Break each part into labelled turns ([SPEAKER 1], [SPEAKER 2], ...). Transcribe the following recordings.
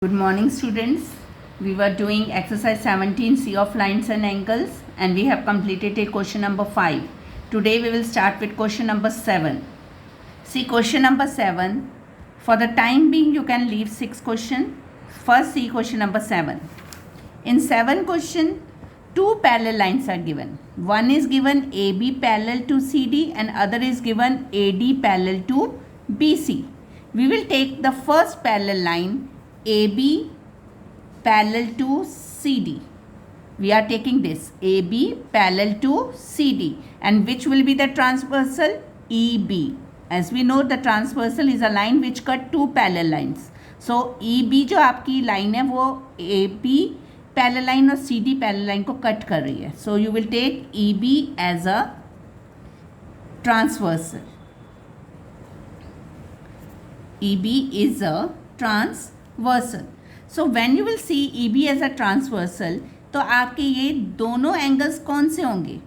[SPEAKER 1] Good morning, students. We were doing exercise 17C of lines and angles, and we have completed a question number 5. Today we will start with question number 7. See question number 7. For the time being, you can leave 6 questions. First, see question number 7. In 7 question, 2 parallel lines are given. One is given AB parallel to CD and other is given AD parallel to BC. We will take the first parallel line AB parallel to CD. We are taking this AB parallel to CD, and which will be the transversal? EB. As we know, the transversal is a line which cut 2 parallel lines. So EB जो आपकी line है वो AB parallel line और CD parallel line को cut कर रही है. So you will take EB as a transversal. EB is a transversal. So when you will see EB as a transversal, तो आपके ये दोनों एंगल्स कौन से होंगे?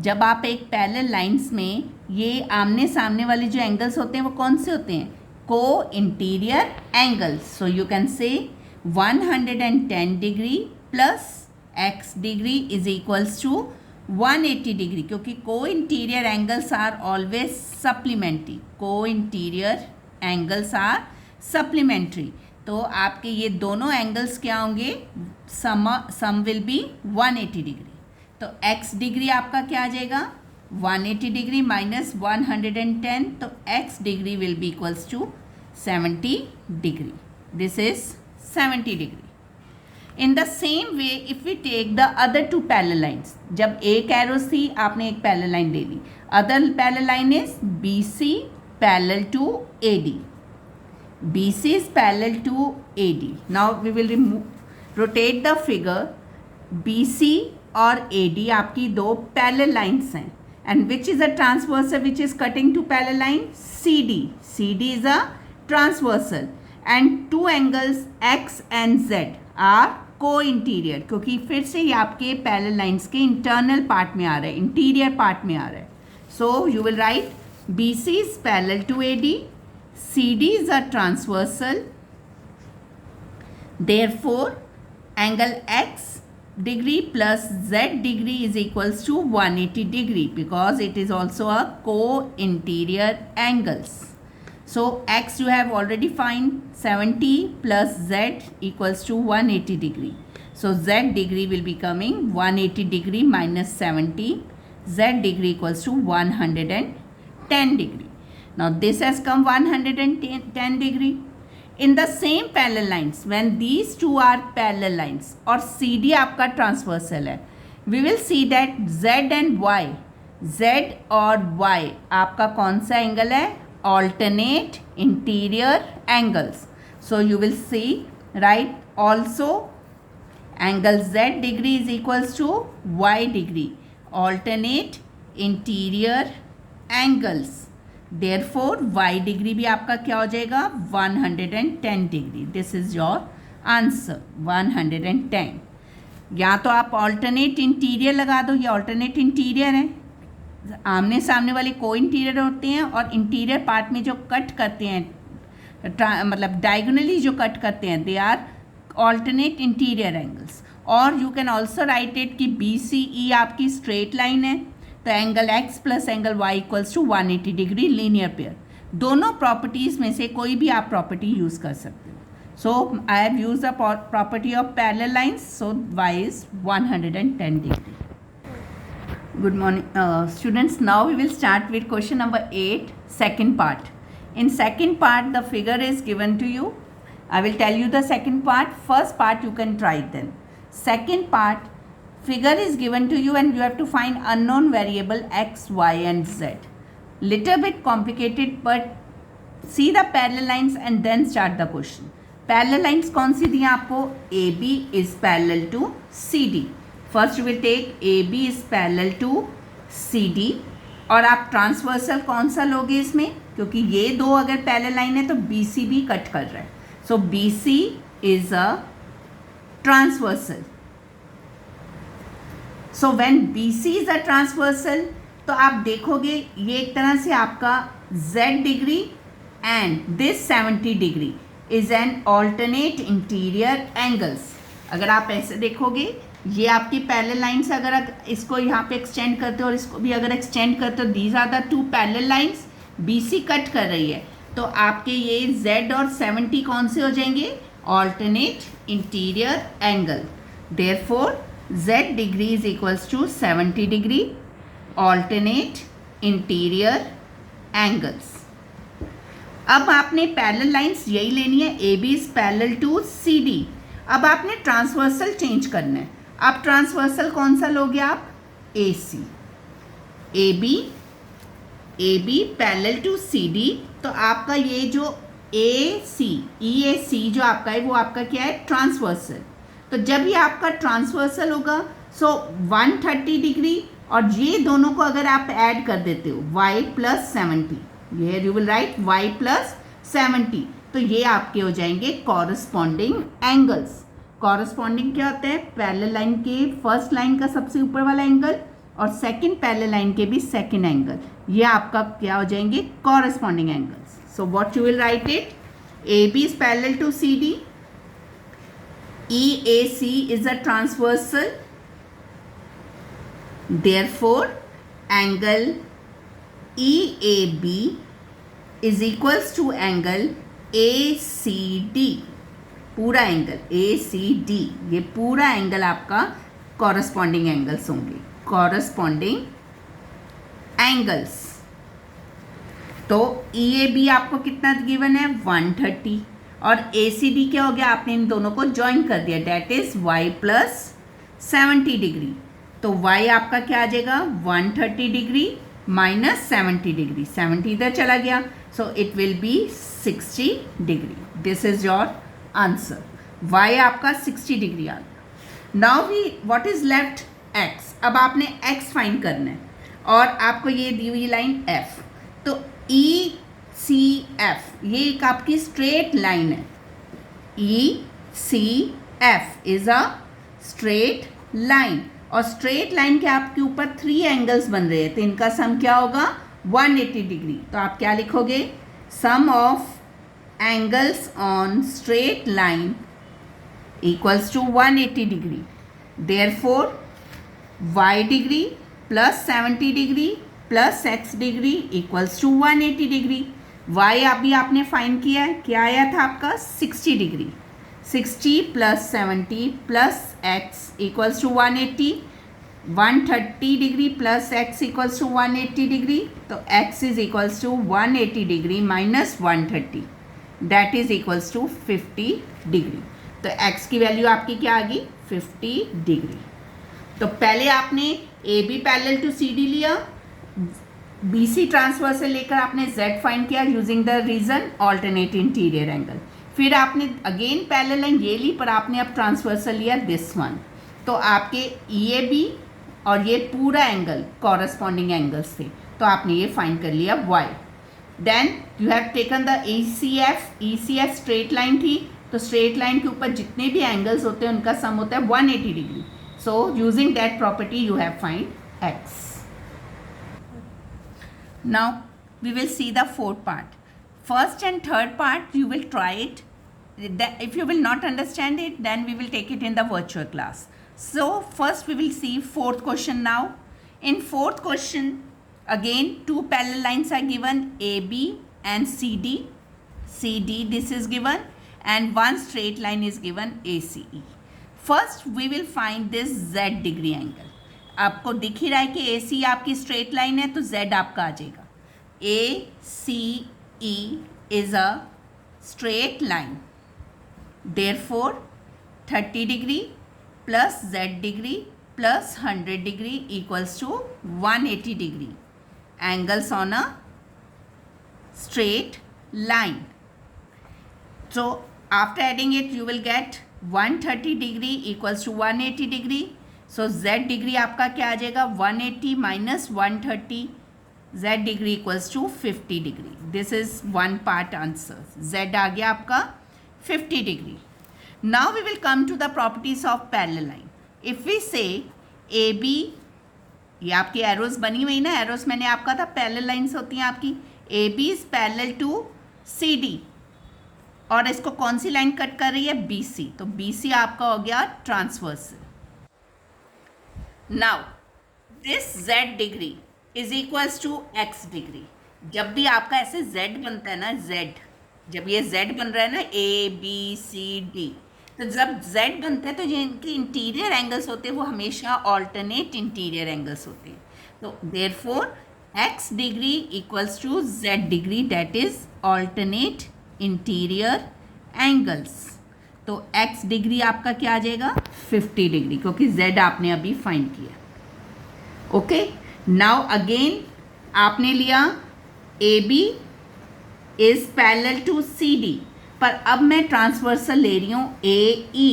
[SPEAKER 1] जब आप एक पैरेलल लाइंस में ये आमने सामने वाले जो एंगल्स होते हैं वो कौन से होते हैं? Co interior angles. So you can say 110 degree plus x degree is equals to 180 degree, क्योंकि co interior angles are always supplementary. Co interior angles are supplementary. तो आपके ये दोनों एंगल्स क्या होंगे? Sum will be 180 degree. तो x degree आपका क्या आ जाएगा? 180 डिग्री माइनस 110. तो x degree will be equals to 70 degree. This is 70 degree. In the same way if we take the other 2 parallel lines, जब एक एरोस थी आपने एक पैरेलल लाइन ले ली. Other parallel line is BC parallel to AD. BC is parallel to AD. Now we will rotate the figure. BC और AD आपकी दो parallel lines हैं. And which is a transversal which is cutting to parallel line? CD. CD is a transversal. And 2 angles X and Z are co-interior, क्योंकि फिर से ये आपके parallel lines के internal part में आ रहा है, interior part में आ रहा है. So you will write BC is parallel to AD, CD is a transversal, therefore angle X degree plus Z degree is equals to 180 degree, because it is also a co-interior angles. So X you have already find 70 plus Z equals to 180 degree. So Z degree will be coming 180 degree minus 70. Z degree equals to 110 degree. Now this has come 110 degree. In the same parallel lines, when these two are parallel lines और CD आपका transversal है, we will see that Z and Y, Z और Y आपका कौन सा angle है? Alternate interior angles. So you will see, right, also angle Z degree is equals to Y degree. Alternate interior angles. Therefore y degree भी आपका क्या हो जाएगा? 110 degree. This is your answer 110. या तो आप ऑल्टरनेट इंटीरियर लगा दो, ये ऑल्टरनेट इंटीरियर है, आमने सामने वाले को इंटीरियर होते हैं और इंटीरियर पार्ट में जो कट करते हैं, मतलब डायगोनली जो कट करते हैं, they are alternate interior angles. और you can also write it कि BCE आपकी स्ट्रेट लाइन है, तो angle X plus angle Y equals to 180 degree linear pair. दोनों प्रॉपर्टीज़ में से कोई भी आप प्रॉपर्टी यूज़ कर सकते हो. So I have use the property of parallel lines, so Y is 110 degree. Good morning students. Now we will start with question number 8, second part. In second part the figure is given to you. I will tell you the second part. First part you can try then. Second part, figure is given to you and you have to find unknown variable X, Y and Z. Little bit complicated, but see the parallel lines and then start the question. Parallel lines कौन सी दी आपको? AB is parallel to CD. First you will take AB is parallel to CD. और आप transversal कौन सा लोगे इसमें? क्योंकि ये दो अगर पैरेलल लाइन है तो BC भी कट कर रहा है. सो BC is a transversal. So when BC is a transversal, तो आप देखोगे ये एक तरह से आपका Z degree and this 70 degree, is an alternate interior angles. अगर आप ऐसे देखोगे, ये आपकी पैरेलल लाइन से अगर इसको यहाँ पे एक्सटेंड करते हो और इसको भी अगर एक्सटेंड करते हो, these are the two parallel lines, BC cut कर रही है, तो आपके ये Z और 70 कौन से हो जाएंगे? Alternate interior angle. Therefore Z degree is equals to 70 degree alternate interior angles. अब आपने पैरेलल लाइंस यही लेनी है, AB is parallel to CD। अब आपने ट्रांसवर्सल चेंज करना है। अब ट्रांसवर्सल कौन सा लोगे आप? AC। AB parallel to CD, तो आपका ये जो EAC जो आपका है वो आपका क्या है? ट्रांसवर्सल। तो जब ये आपका ट्रांसवर्सल होगा, सो 130 डिग्री, और ये दोनों को अगर आप ऐड कर देते हो y प्लस 70, ये you will right y plus 70, तो ये आपके हो जाएंगे कॉरस्पॉन्डिंग एंगल्स। कॉरस्पॉन्डिंग क्या होता है? पैरेलल लाइन के फर्स्ट लाइन का सबसे ऊपर वाला एंगल और सेकंड पैरेलल लाइन के भी सेकंड एंगल, ये आपका क्या हो जाएंगे? Corresponding angles. So what you will write it? AB is parallel to CD, EAC is a transversal, therefore angle EAB is equals to angle ACD। पूरा angle ACD, ये पूरा एंगल आपका कॉरस्पॉन्डिंग एंगल्स होंगे, कॉरस्पॉन्डिंग एंगल्स। तो EAB आपको कितना given है? 130, और ACD क्या हो गया? आपने इन दोनों को ज्वाइन कर दिया, that is y plus 70 degree. तो y आपका क्या आ जाएगा? 130 डिग्री माइनस 70 डिग्री, 70 इधर चला गया, so it will be 60 degree. This is your answer. y आपका 60 डिग्री आ गया। Now we what is left? x। अब आपने x फाइंड करना है, और आपको ये दी हुई लाइन f, तो ECF ये एक आपकी स्ट्रेट लाइन है। ECF is a straight line, और स्ट्रेट लाइन के आपके ऊपर 3 एंगल्स बन रहे हैं, तो इनका सम क्या होगा? 180 डिग्री। तो आप क्या लिखोगे? Sum of angles on straight line equals to 180 degree. Therefore y degree plus 70 degree plus x degree equals to 180 degree. y अभी आपने फाइंड किया है, क्या आया था आपका? 60 degree. 60 plus 70 plus x equals to 180, 130 degree plus x equals to 180 degree, तो x is equals to 180 degree minus 130, that is equals to 50 degree. तो x की वैल्यू आपकी क्या आ गई? 50 डिग्री। तो पहले आपने AB पैरेलल टू CD लिया, BC ट्रांसवर्सल लेकर आपने Z फाइंड किया using the reason alternate interior angle. फिर आपने अगेन पैरेलल लाइन ये ली, पर आपने अब ट्रांसवर्सल लिया दिस वन, तो आपके EAB और ये पूरा एंगल कॉरस्पॉन्डिंग एंगल्स थे, तो आपने ये फाइंड कर लिया y। Then you have taken the ECF straight line थी, तो स्ट्रेट लाइन के ऊपर जितने भी एंगल्स होते हैं उनका सम होता है 180 degree. So using that property you have find x। Now we will see the fourth part. First and third part you will try it. If you will not understand it, then we will take it in the virtual class. So first we will see fourth question now. In fourth question, again 2 parallel lines are given, AB and CD. CD this is given, and 1 straight line is given, ACE. First we will find this Z degree angle. आपको दिख ही रहा है कि AC आपकी straight line है, तो Z आपका आ जाएगा। ACE is a straight line, therefore 30 degree plus Z degree plus 100 degree equals to 180 degree angles on a straight line. So after adding it you will get 130 degree equals to 180 degree. So Z degree आपका क्या आ जाएगा? 180 minus 130, Z degree equals to 50 degree. This is one part answer. Z आ गया आपका 50 degree. Now we will come to the properties of parallel line. If we say AB, ये आपकी arrows बनी हुई ना, एरोज मैंने आपका था पैरेलल लाइन्स होती हैं आपकी। AB is parallel to CD. और इसको कौन सी लाइन कट कर रही है, BC, तो BC आपका हो गया transversal. Now this Z degree is equals to X degree. जब भी आपका ऐसे Z बनता है ना, Z, जब ये Z बन रहा है ना, ABCD, तो जब Z बनता है तो जिनके इंटीरियर एंगल्स होते हैं वो हमेशा ऑल्टरनेट इंटीरियर एंगल्स होते हैं। तो therefore X degree equals to Z degree, that is alternate interior angles. तो X डिग्री आपका क्या आ जाएगा, 50 डिग्री, क्योंकि Z आपने अभी फाइंड किया। ओके, नाउ अगेन आपने लिया AB is parallel to CD, पर अब मैं ट्रांसवर्सल ले रही हूँ AE।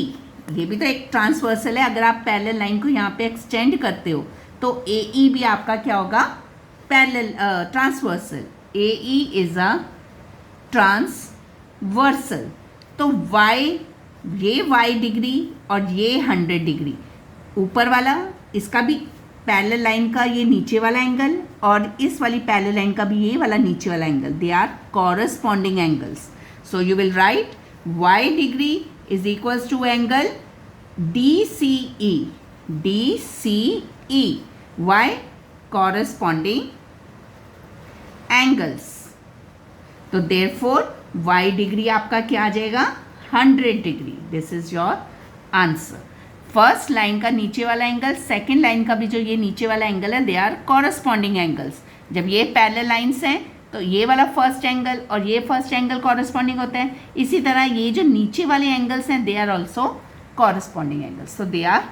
[SPEAKER 1] ये भी तो एक ट्रांसवर्सल है, अगर आप पैरेलल लाइन को यहाँ पे एक्सटेंड करते हो तो AE भी आपका क्या होगा, parallel transversal. AE is a transversal. तो ये y डिग्री और ये 100 डिग्री, ऊपर वाला इसका भी पैरेलल लाइन का ये नीचे वाला एंगल और इस वाली पैरेलल लाइन का भी ये वाला नीचे वाला angle, they are corresponding angles. So you will write y degree is equals to angle DCE. DCE. Y corresponding angles. तो therefore y degree आपका क्या आ जाएगा, 100 degree. This is your answer. First line का नीचे वाला एंगल, सेकेंड लाइन का भी जो ये नीचे वाला एंगल है, दे आर कॉरस्पॉन्डिंग एंगल्स। जब ये पैरेलल लाइन्स हैं तो ये वाला फर्स्ट एंगल और ये फर्स्ट एंगल कॉरस्पॉन्डिंग होते हैं। इसी तरह ये जो नीचे वाले एंगल्स हैं, they are also corresponding angles, so they are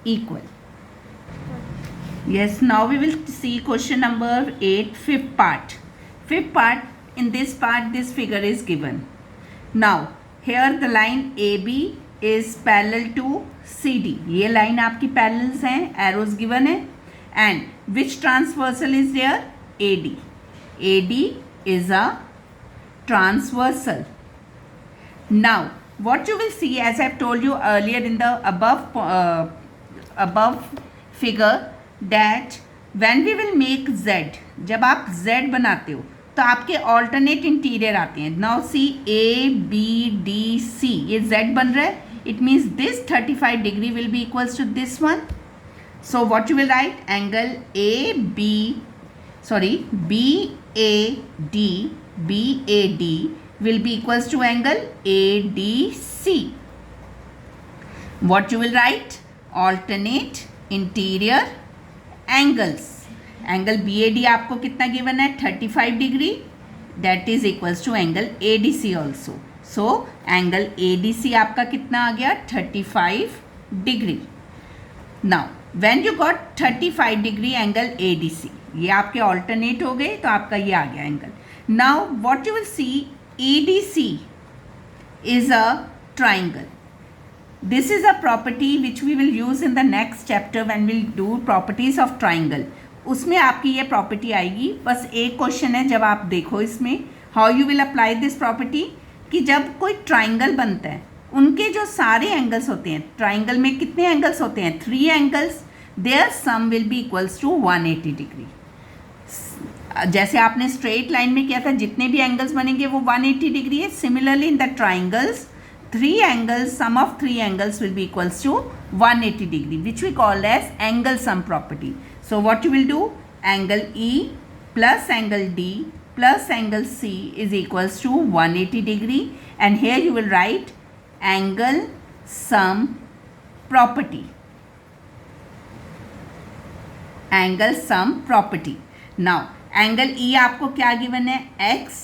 [SPEAKER 1] equal. Yes, now we will see question number 8, fifth part. Fifth part, in this part, this figure is given. Now, here the line AB is parallel to CD. ये line आपकी parallels हैं, arrows given है, and which transversal is there? AD. AD is a transversal. Now, what you will see, as I have told you earlier in the above figure, that when we will make Z, जब आप Z बनाते हो तो आपके alternate interior आते हैं। Now see ABDC, ये Z बन रहा है, it means this 35 degree will be equals to this one. So what you will write, angle BAD will be equals to angle ADC. What you will write, alternate interior angles. Angle BAD आपको कितना given है, 35 degree, that is equals to angle ADC also. So angle ADC आपका कितना आ गया, 35 degree. Now when you got 35 degree angle ADC, ये आपके alternate हो गए, तो आपका ये आ गया angle. Now what you will see, EDC is a triangle. This is a property which we will use in the next chapter when we'll do properties of triangle. उसमें आपकी ये प्रॉपर्टी आएगी। बस एक क्वेश्चन है, जब आप देखो इसमें how you will apply this property, कि जब कोई ट्राइंगल बनता है उनके जो सारे एंगल्स होते हैं, ट्राइंगल में कितने एंगल्स होते हैं, 3 angles, there sum will be equals to 180 degree. जैसे आपने स्ट्रेट लाइन में किया था, जितने भी एंगल्स बनेंगे वो 180 डिग्री है। Similarly in the triangles, 3 angles, sum of 3 angles will be equals to 180 degree, which we call as angle sum property. So what you will do, angle E plus angle D plus angle C is equals to 180 degree, and here you will write angle sum property. Angle sum property. Now angle E आपको क्या given है, X,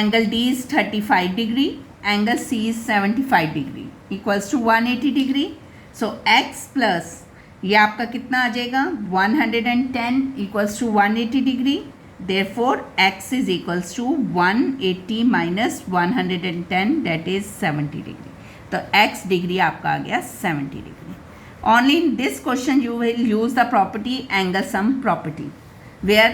[SPEAKER 1] angle D is 35 degree, angle C is 75 degree, equals to 180 degree. So X plus ये आपका कितना आ जाएगा, 110 equals to 180 degree. Therefore X is equals to 180 minus 110, that is 70 degree. तो X degree आपका आ गया 70 degree. Only in this question you will use the property angle sum property, where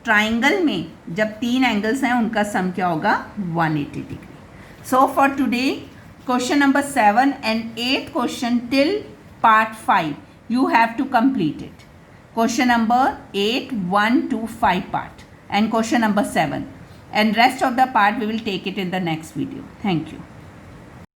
[SPEAKER 1] triangle में जब 3 angles हैं उनका सम क्या होगा, 180 degree. So for today, question number 7 and 8th question till part 5, you have to complete it. Question number 8, 1 to 5 part, and question number 7. And rest of the part we will take it in the next video. Thank you.